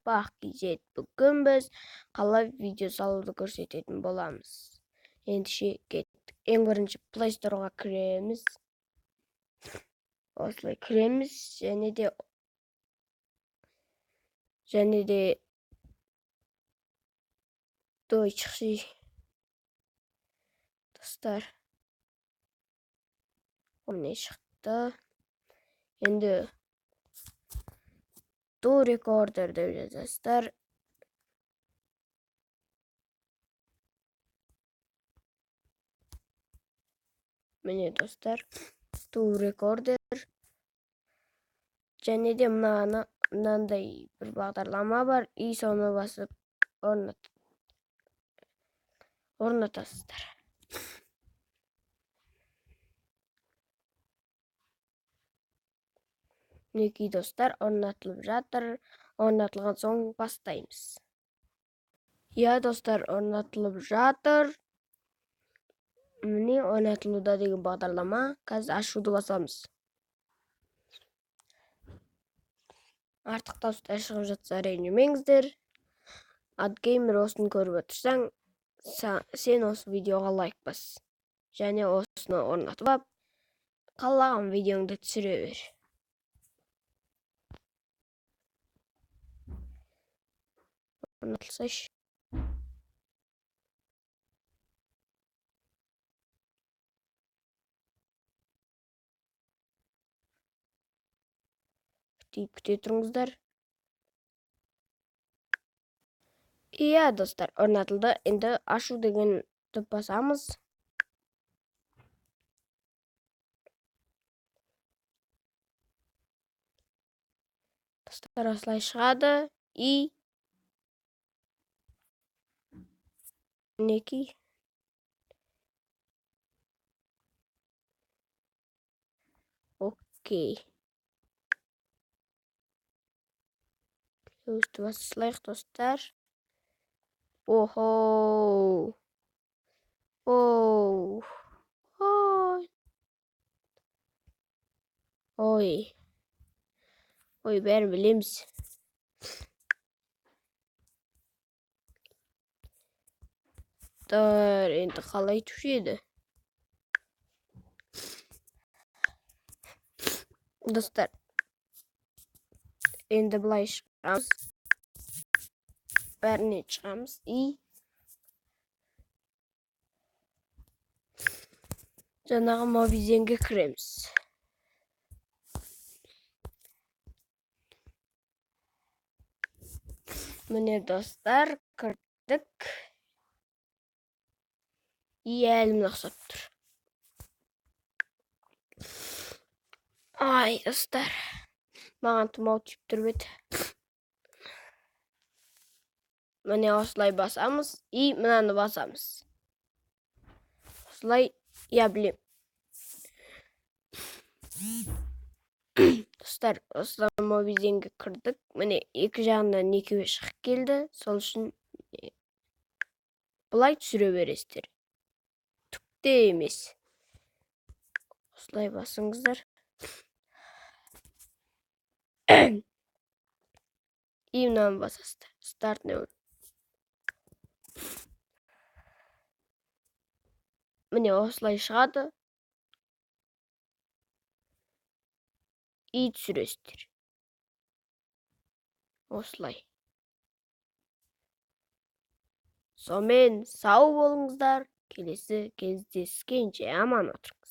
бақ кз. Бүгін біз қалай видео салуды көрсететін боламыз. Ендеше кеттік. Ең бірінші Play Store'ға кіреміз. Осылай кіреміз және де Deutsche достар. Міне шықты. Енді Do Recorder деп жазасыздар. Міне достар, Do Recorder. Және де мынандай бір бағдарлама бар. И соны басып орнатасыздар. Мінекей достар, орнатылып жатыр. Орнатылған соң бастаймыз. Я достар, орнатылып жатыр. Міне орнатылуда деген бағдарлама. Қазір ашуды басамыз. Артық дауыстар шығып жатса ренжімеңіздер. AdGamer осыны көріп отырсаң, сен осы видеоға лайк бас. Және осыны орнатып ап, қалаған видеоңды түсіре бер. Орнатылсайшы. Күте тұрыңыздар. Иә достар, орнатылды. Енді ашу деген басамыз. Достар осылай шығады. И мінекей. Окей. Өсті басылайық достар. Ой. Ой, бәрін білеміз. Енді қалай түшеді? Достар, енді бұлай шығамыз. Бәріне шығамыз. И жаңағы мобизенге кіреміз. Міне достар, кірдік. И әлімді ұқсап тұр. Ай, достар. Маған тұмау түйіп тұр бет. Міне осылай басамыз. И мынаны басамыз. Осылай, я білем. Достар, осылай мобизенге кірдік. Міне екі жағынан екеуі шығып келді. Сол үшін бұлай түсіре бересіздер. Түкте емес. Осылай басыңыздар. И мынаны басасыздар. Start now. Міне осылай шығады. И түсіресіздер. Осылай. Сонымен сау болыңыздар. Келесі кездескенше аман отырыңыз.